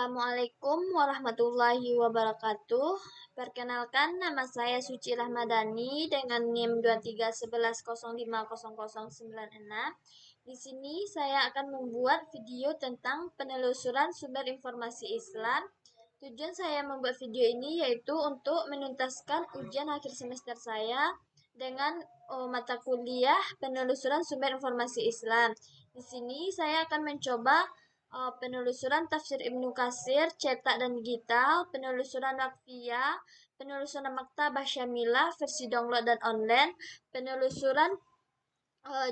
Assalamualaikum warahmatullahi wabarakatuh. Perkenalkan, nama saya Suci Rahmadani dengan NIM 2311050096. Di sini saya akan membuat video tentang penelusuran sumber informasi Islam. Tujuan saya membuat video ini yaitu untuk menuntaskan ujian akhir semester saya dengan mata kuliah penelusuran sumber informasi Islam. Di sini saya akan mencoba penelusuran tafsir Ibnu Katsir cetak dan digital, penelusuran Waqfiyah, penelusuran Maktabah Syamilah versi download dan online, penelusuran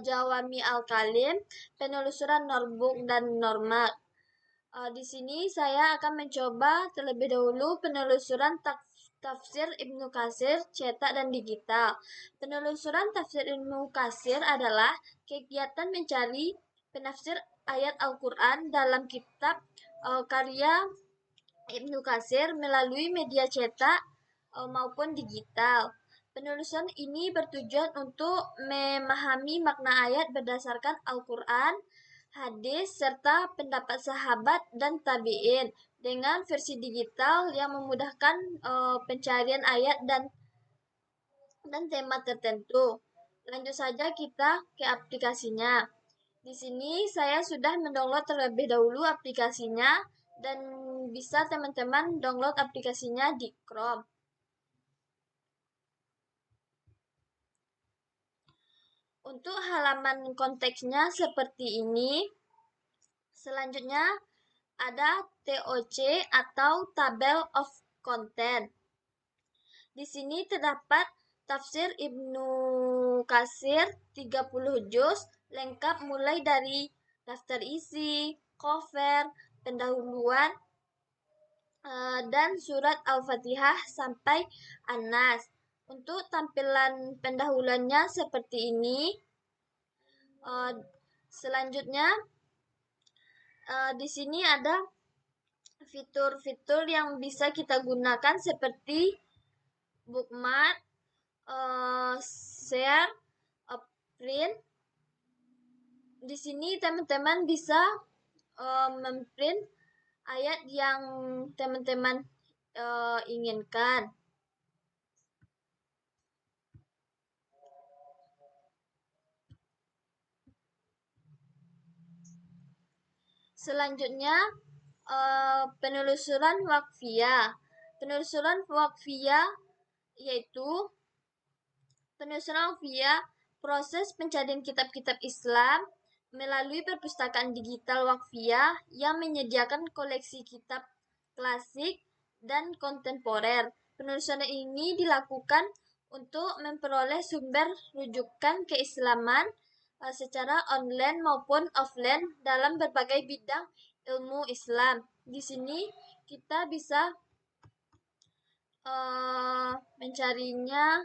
Jawami Al-Kalim, penelusuran Norbook dan Normat. Di sini saya akan mencoba terlebih dahulu penelusuran tafsir Ibnu Katsir cetak dan digital. Penelusuran tafsir Ibnu Katsir adalah kegiatan mencari penafsir ayat Al-Quran dalam kitab karya Ibnu Katsir melalui media cetak maupun digital. Penelusuran ini bertujuan untuk memahami makna ayat berdasarkan Al-Quran, hadis, serta pendapat sahabat dan tabi'in dengan versi digital yang memudahkan pencarian ayat dan tema tertentu. Lanjut saja kita ke aplikasinya. Di sini saya sudah mendownload terlebih dahulu aplikasinya dan bisa teman-teman download aplikasinya di Chrome. Untuk halaman konteksnya seperti ini. Selanjutnya ada TOC atau Table of Content. Di sini terdapat tafsir Ibnu Katsir 30 juz lengkap mulai dari daftar isi, cover, pendahuluan, dan surat Al-Fatihah sampai An-Nas. Untuk tampilan pendahuluannya seperti ini. Selanjutnya di sini ada fitur-fitur yang bisa kita gunakan seperti bookmark, share, print. Di sini teman-teman bisa memprint ayat yang teman-teman inginkan. Selanjutnya penelusuran Waqfiyah. Penelusuran Waqfiyah yaitu penelusuran Waqfiyah proses pencarian kitab-kitab Islam melalui perpustakaan digital Waqfiyah yang menyediakan koleksi kitab klasik dan kontemporer. Penelusuran ini dilakukan untuk memperoleh sumber rujukan keislaman secara online maupun offline dalam berbagai bidang ilmu Islam. Di sini kita bisa mencarinya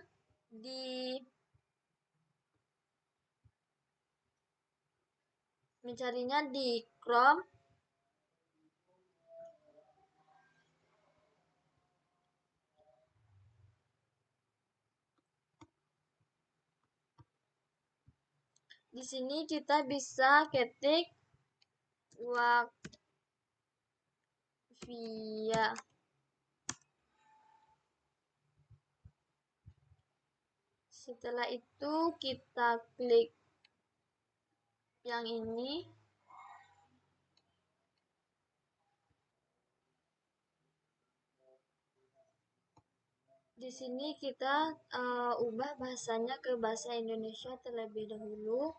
di Chrome. Di sini kita bisa ketik Waqfiyah. Setelah itu kita klik yang ini. Di sini kita ubah bahasanya ke bahasa Indonesia terlebih dahulu.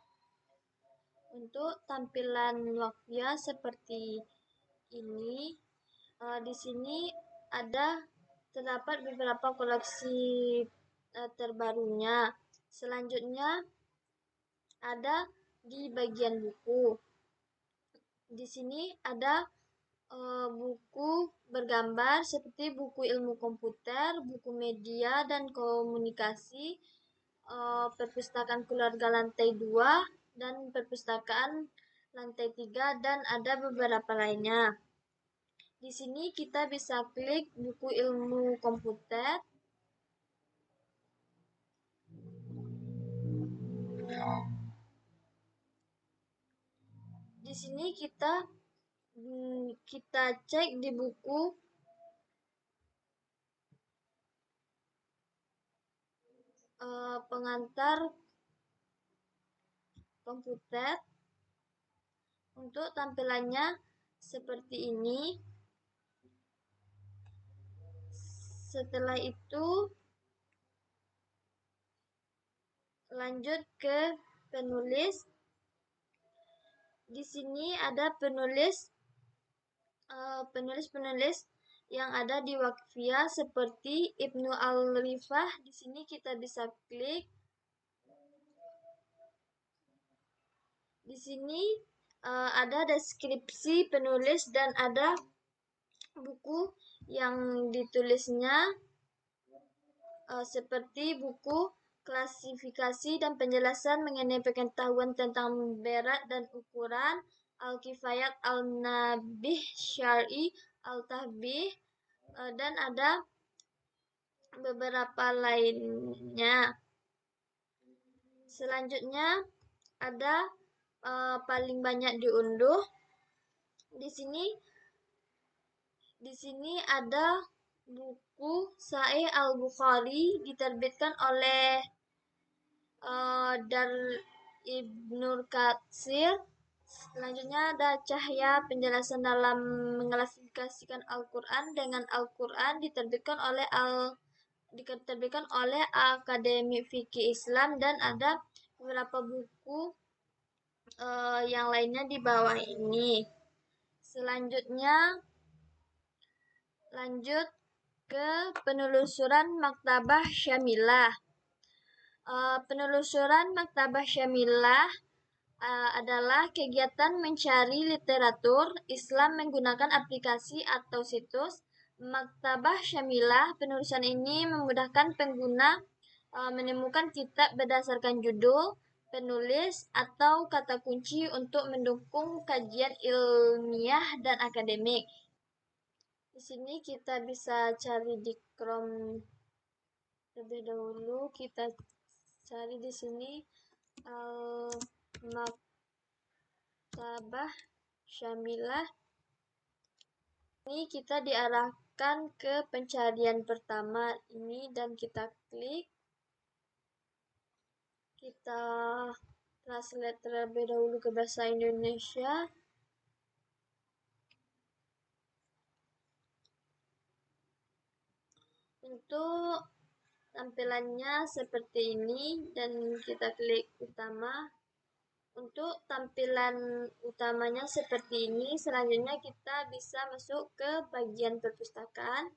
Untuk tampilan Waqfiyah seperti ini. Di sini terdapat beberapa koleksi terbarunya. Selanjutnya ada di bagian buku. Di sini ada buku bergambar seperti buku ilmu komputer, buku media dan komunikasi, perpustakaan keluarga lantai 2 dan perpustakaan lantai 3 dan ada beberapa lainnya. Di sini kita bisa klik buku ilmu komputer. Di sini kita kita cek di buku pengantar komputer. Untuk tampilannya seperti ini. Setelah itu lanjut ke penulis. Di sini ada penulis yang ada di Waqfiyah seperti Ibnu Al-Rifah. Di sini kita bisa klik. Di sini ada deskripsi penulis dan ada buku yang ditulisnya seperti buku klasifikasi dan penjelasan mengenai pengetahuan tentang berat dan ukuran, Al-Kifayat Al-Nabih Syar'i Al-Tahbih, dan ada beberapa lainnya. Selanjutnya ada paling banyak diunduh. Di sini ada buku Sahih Al-Bukhari diterbitkan oleh Dar Ibnul Katsir. Selanjutnya ada Cahya Penjelasan dalam Mengklasifikasikan Al-Quran dengan Al-Quran diterbitkan oleh Akademi Fikih Islam, dan ada beberapa buku yang lainnya di bawah ini. Selanjutnya lanjut ke penelusuran Maktabah Syamilah. Penelusuran Maktabah Syamilah adalah kegiatan mencari literatur Islam menggunakan aplikasi atau situs. Maktabah Syamilah penulisan ini memudahkan pengguna menemukan kitab berdasarkan judul, penulis, atau kata kunci untuk mendukung kajian ilmiah dan akademik. Di sini kita bisa cari di Chrome terlebih dahulu. Kita cari di sini Maktabah Syamilah. Ini kita diarahkan ke pencarian pertama ini dan kita klik. Kita translate terlebih dahulu ke bahasa Indonesia. Untuk tampilannya seperti ini dan kita klik utama. Untuk tampilan utamanya seperti ini. Selanjutnya kita bisa masuk ke bagian perpustakaan.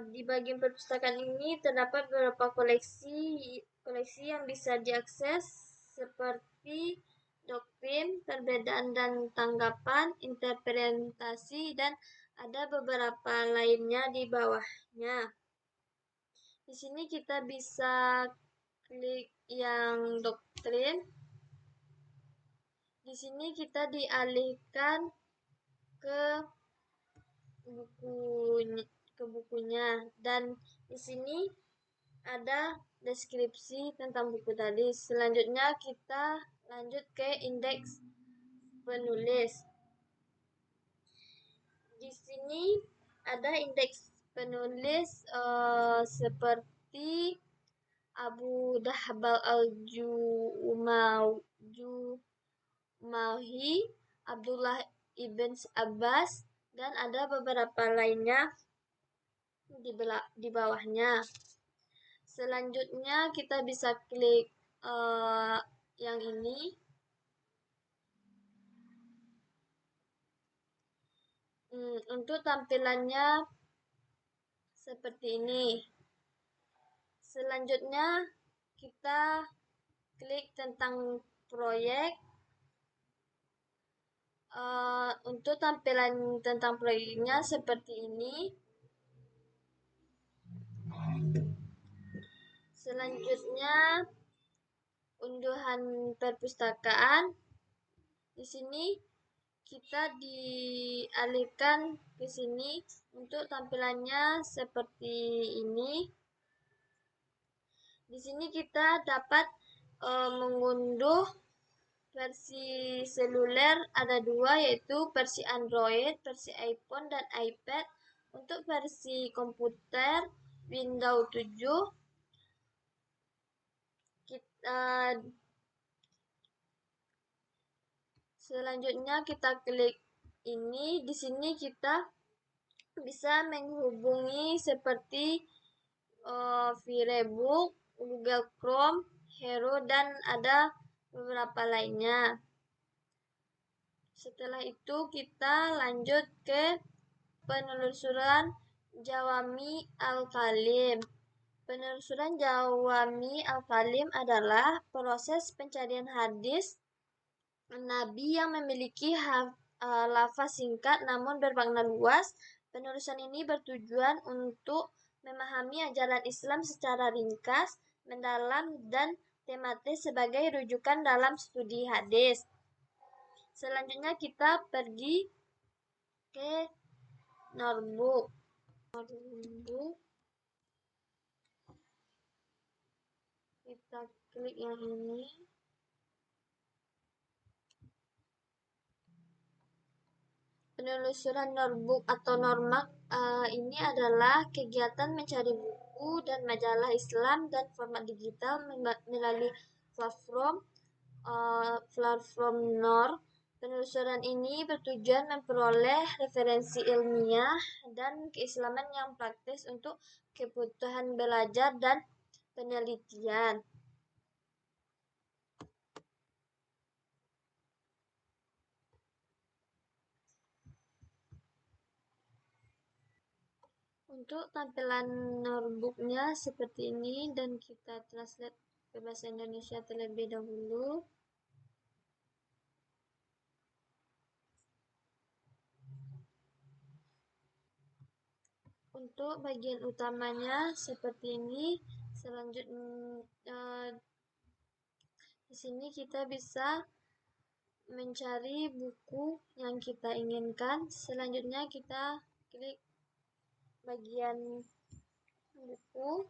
Di bagian perpustakaan ini terdapat beberapa koleksi yang bisa diakses seperti doktrin, perbedaan dan tanggapan, interpretasi, dan ada beberapa lainnya di bawahnya. Di sini kita bisa klik yang doktrin. Di sini kita dialihkan ke bukunya, dan di sini ada deskripsi tentang buku tadi. Selanjutnya kita lanjut ke indeks penulis. Di sini ada indeks penulis seperti Abu Dahbal Al-Jumahi, Abdullah ibn Abbas, dan ada beberapa lainnya di bawahnya. Selanjutnya kita bisa klik yang ini. Untuk tampilannya seperti ini. Selanjutnya kita klik tentang proyek. Untuk tampilan tentang proyeknya seperti ini. Selanjutnya unduhan perpustakaan. Di sini kita dialihkan ke sini. Untuk tampilannya seperti ini. Di sini kita dapat mengunduh versi seluler ada dua, yaitu versi Android, versi iPhone, dan iPad. Untuk versi komputer Windows 7, selanjutnya kita klik ini. Di sini kita bisa menghubungi seperti VireBook, Google Chrome, Hero, dan ada beberapa lainnya. Setelah itu kita lanjut ke penelusuran Jawami Al-Kalim. Penelusuran Jawami Al-Kalim adalah proses pencarian hadis Nabi yang memiliki lafaz singkat namun bermakna luas. Penelusuran ini bertujuan untuk memahami ajaran Islam secara ringkas, mendalam, dan tematis sebagai rujukan dalam studi hadis. Selanjutnya kita pergi ke Notebook. Kita klik yang ini. Penelusuran Notebook atau Normak ini adalah kegiatan mencari buku dan majalah Islam dan format digital melalui platform Nor. Penelusuran ini bertujuan memperoleh referensi ilmiah dan keislaman yang praktis untuk kebutuhan belajar dan penelitian. Untuk tampilan notebooknya seperti ini, dan kita translate ke bahasa Indonesia terlebih dahulu. Untuk bagian utamanya seperti ini. Selanjutnya di sini kita bisa mencari buku yang kita inginkan. Selanjutnya kita klik bagian buku.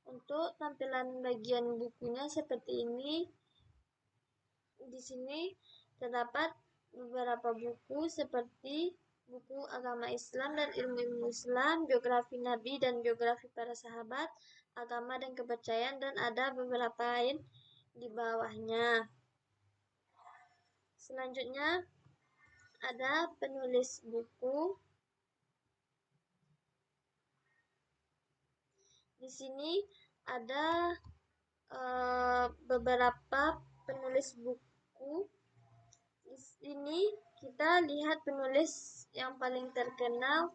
Untuk tampilan bagian bukunya seperti ini. Di sini terdapat beberapa buku seperti buku agama Islam dan ilmu-ilmu Islam, biografi Nabi dan biografi para sahabat, agama dan kepercayaan, dan ada beberapa lain di bawahnya. Selanjutnya ada penulis buku. Di sini ada beberapa penulis buku. Di sini kita lihat penulis yang paling terkenal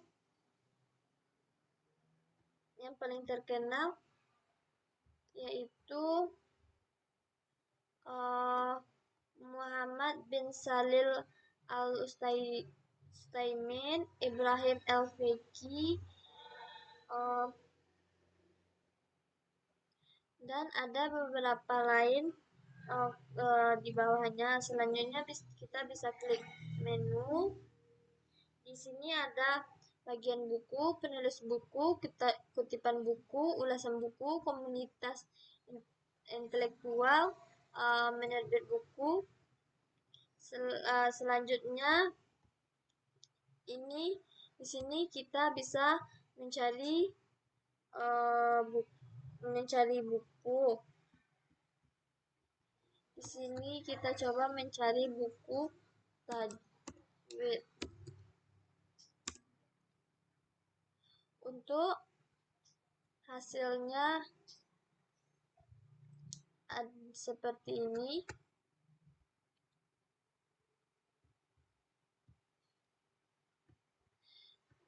yaitu Muhammad bin Shalih Al-Utsaimin, Ibrahim Al-Fiqi, dan ada beberapa lain di bawahnya. Selanjutnya kita bisa klik menu. Di sini ada bagian buku, penulis buku, kutipan buku, ulasan buku, komunitas intelektual, menerbit buku. Selanjutnya di sini kita bisa mencari buku. Di sini kita coba mencari buku tajwid. Untuk hasilnya seperti ini.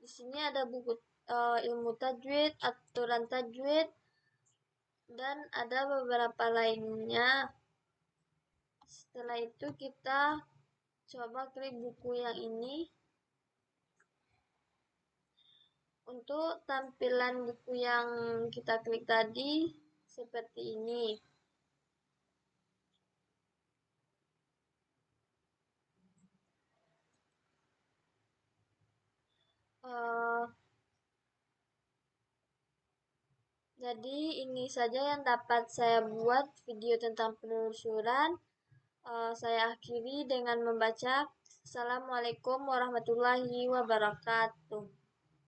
Di sini ada buku ilmu tajwid, aturan tajwid, dan ada beberapa lainnya. Setelah itu kita coba klik buku yang ini. Untuk tampilan buku yang kita klik tadi seperti ini. Jadi ini saja yang dapat saya buat video tentang penelusuran. Saya akhiri dengan membaca Assalamualaikum warahmatullahi wabarakatuh.